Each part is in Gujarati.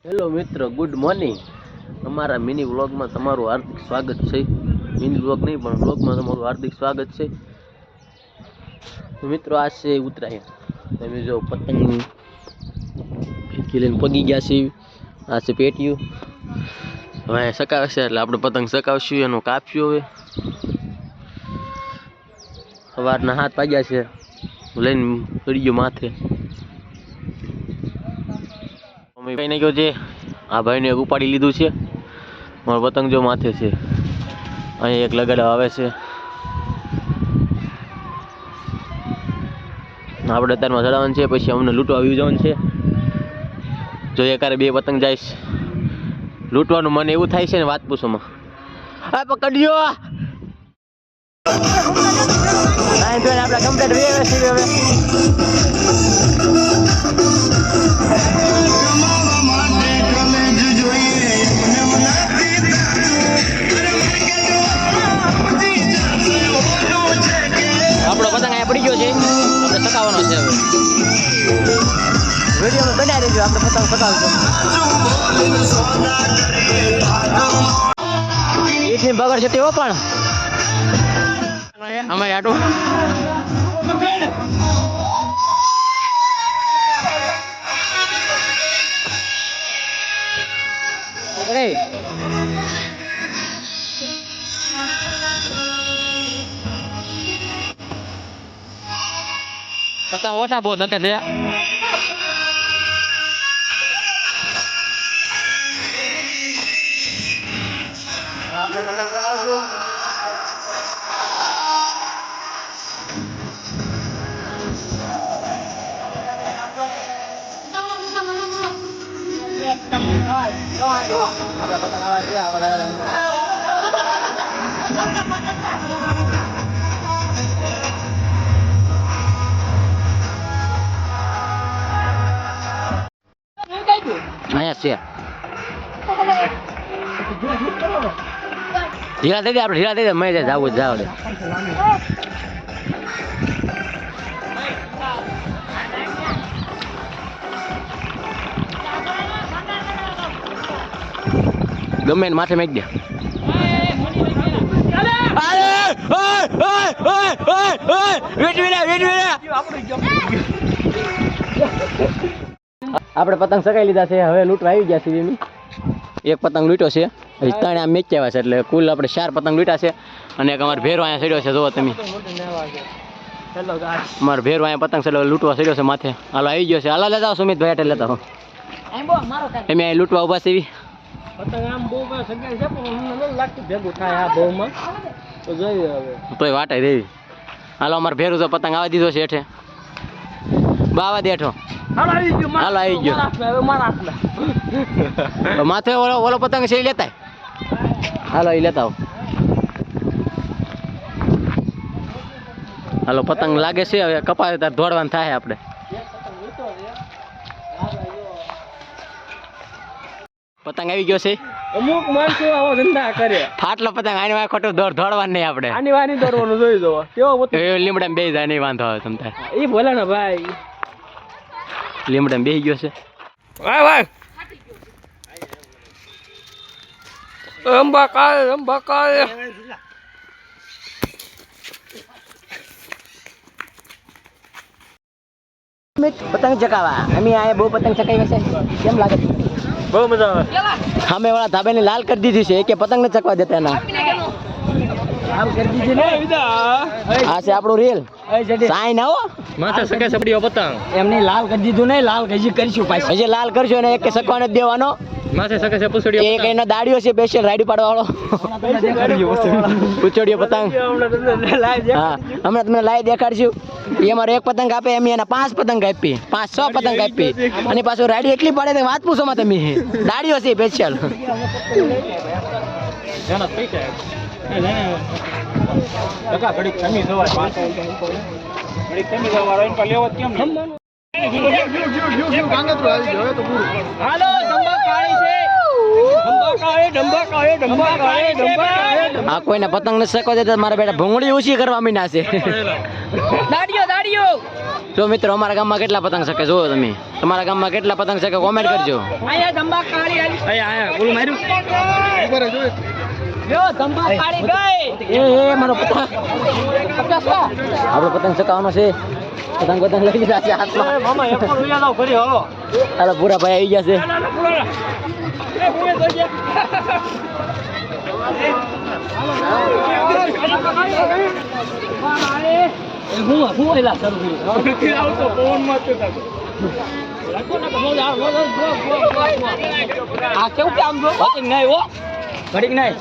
હેલો મિત્રો, ગુડ મોર્નિંગ. અમારા મિની વ્લોગમાં તમારું હાર્દિક સ્વાગત છે. મિની વ્લોગ નહીં પણ વ્લોગમાં તમારું હાર્દિક સ્વાગત છે. તો મિત્રો, આ છે ઉત્તરાયણ. તમે જો પતંગ લઈને પગી ગયા છે. આ છે પેટીયું. હવે સકાવશે એટલે આપણે પતંગ સકાવશું, એનું કાપશું. હવે સવારના 7 વાગ્યા છે, લઈને ચડી ગયો માથે. ભાઈને કહ્યું છે, આ ભાઈને ઉપાડી લીધું છે. મારો પતંગ જો માથે છે. અહીં એક લગાડવા આવે છે. આપણે અત્યારમાં ચડાવવાનું છે, પછી અમને લૂંટવા આવી જવાનું છે. જોઈએ ક્યારે 2 પતંગ જાય. લૂંટવાનું મને એવું થાય છે ને, વાત પૂછોમાં. હા, પકડ્યો. આપણે કમ્પ્લીટ વ્યવસ્થિત હવે આપણો પતંગ અહીંયા પડી ગયો છે. આપણે સકાવવાનો છે. હવે વિડીયોમાં બનાવી દેજો, આપણે પતંગ સકાવશું. ઈટની બગડ છે તેવો પણ અમે આટું પતંગ ઓછા બહુ નથી લે. અહીંયા છે ઢીલા દઈ દે, આપણે ઢીલા દઈ દે. મેં જાવ જાવ દે. ગમે એને માથે મેક દે. આપણે પતંગ સકાઈ લીધા છે. હવે લૂંટવા આવી ગયા છે. એક પતંગ લૂંટ્યો છે, 3 આમ મેચ્યા છે, એટલે કુલ આપણે 4 પતંગ લૂંટ્યા છે. અને એક અમારો ભેરો અહીંયા ચડ્યો છે. જુઓ તમે, અમારો ભેરો અહીંયા પતંગ ચડ્યો લૂંટવા ચડ્યો છે માથે. હાલો આવી ગયો છે. હાલો લેતા હો સુમિતભાઈ, એટલે લેતા હો. એમ અહીં લૂંટવા ઉભા છે. એવી પતંગ આમ બહુ સગાઈ છે, પણ અમને નથી લાગતું ભેગું થાય આ બહુમાં. તો જોઈએ હવે, તોય વાટાઈ દેવી. હાલો, અમારે ભેરું તો પતંગ આવવા દીધો છે હેઠે. બાવા દે હેઠો. હાલો આવી ગયો. માથે ઓલો પતંગ છે એ લેતા. હાલો એ લેતા. હાલો, પતંગ લાગે છે. હવે કપાવે ત્યારે દોડવાનું થાય. આપણે પતંગ આવી ગયો છે. અમુક માણસો આવો ધંધા કરે. ફાટલો પતંગ આની વાય ખોટું દોડવાનું નહીં. આપણે આની વાની દોડવાનું જોઈ દો. કેવો લીમડામાં બેસી જાય, નહીં વાંધો આવે તમ તારે. એ ભલે ને ભાઈ, લીમડામાં બેસી ગયો છે. વાય વાય અંબા કાય પતંગ ચકાવા અમે આયા બહુ પતંગ ચકાવી છે. કેમ લાગે? બહુ મજા આવે. સામે વાળા ધાબાને લાલ કરી દીધી છે કે પતંગ ને ચકવા દેતા ના. આમ કરી દીધી ને વિદા. આ છે આપણું રેલ સાઈન. આવો માથે સકે સપડીઓ પતંગ એમને લાલ કરી દીધું નહીં. લાલ હજી કરીશું પાછું. હજી લાલ કરશું ને એક સકવાનો દેવાનો. માથે સકે છે પૂછડીઓ. એક એનો દાડિયો છે સ્પેશિયલ રાઈડ પાડવા વાળો. પૂછડીઓ પતંગ. હા, હમણાં તમને લાઈ દેખાડશું. એ અમારો એક પતંગ આપે, એમ એના 5 પતંગ આપી, 5-6 પતંગ આપી. અને પાછું રાઈડ એટલી પડે વાત પૂછો માં તમે. દાડિયો છે સ્પેશિયલ. આ કોઈને પતંગ નથી શેકો દેતા મારા બેટા ભૂંગળી ઓછી કરવા મીના છે જો મિત્રો અમારા ગામમાં કેટલા પતંગ શકે જુઓ તમે તમારા ગામમાં કેટલા પતંગ શકે કોમેન્ટ કરજો મારો પતંગ આપણો પતંગ ચકાવવાનો છે પતંગ લઈ લીધા છે હાથમાં હાલો પૂરા ભાઈ આવી ગયા છે કેવું કામ જો નહીં હો ઘડીક નહીં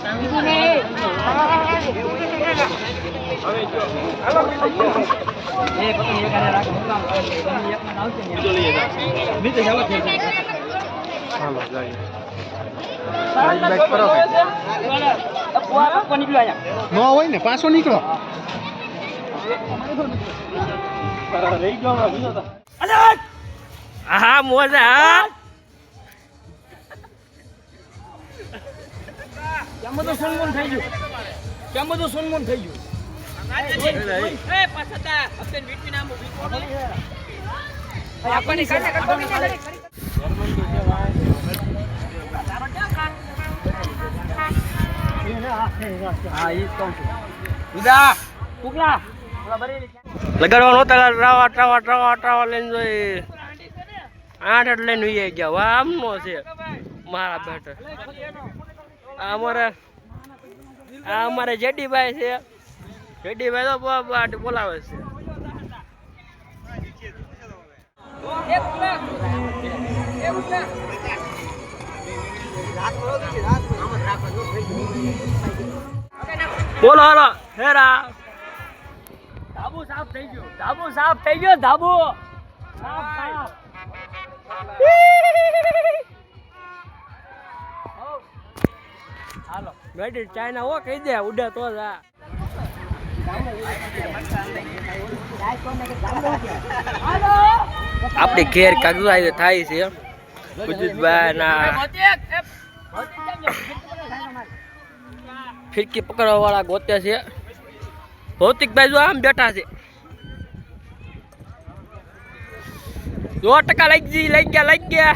ન હોય ને પાછો નીકળો હા મોજા કેમ બધું સોનમોન થઈ ગયું લગાડવાનો ટ્રાવા લઈને જોઈ 8 લઈને ઉઈ ગયા આમનો છે મારા બેટા અમારે જેડીભાઈ છે જેડીભાઈ તો બોલાવે છે બોલો હાલો હેરા ધાબુ સાફ થઈ ગયો ધાબુ સાફ હાલો ગાડી ચાઇના હો કહી દે ઉડે તો જ આપણી ઘેર કાગઝ થાય છે ગુજુભાઈ ના ફિરકી પકડવા વાળા ગોતે છે ભૌતિકભાઈ જો આમ બેઠા છે 100% લઈ ગયા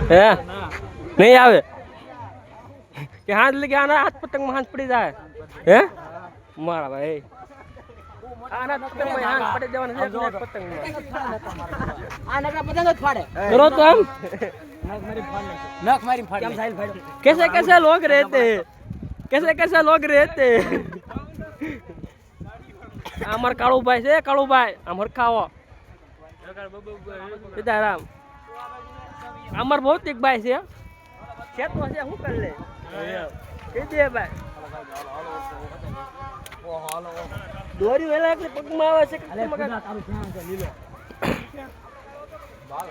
હે નહીં આવે કે હાથ લઈ ગયા હાથ પતંગમાં હાથ પડી જાય હે મારા ભાઈ આના પતંગમાં હાથ પડી જવાના છે પતંગમાં આ નકરા પતંગ જ ફાડે કરો તો આમ નખ મારી ફાડે કેમ સાઈલ ફાડ્યો कैसे लोग रहते અમાર કાળુભાઈ છે કાળુભાઈ આમ હરખાવો સીતારામ અમાર ભૌતિકભાઈ છે ખેતો છે શું કરી લે કહી દે ભાઈ દોરી વેલા એટલે પગમાં આવે છે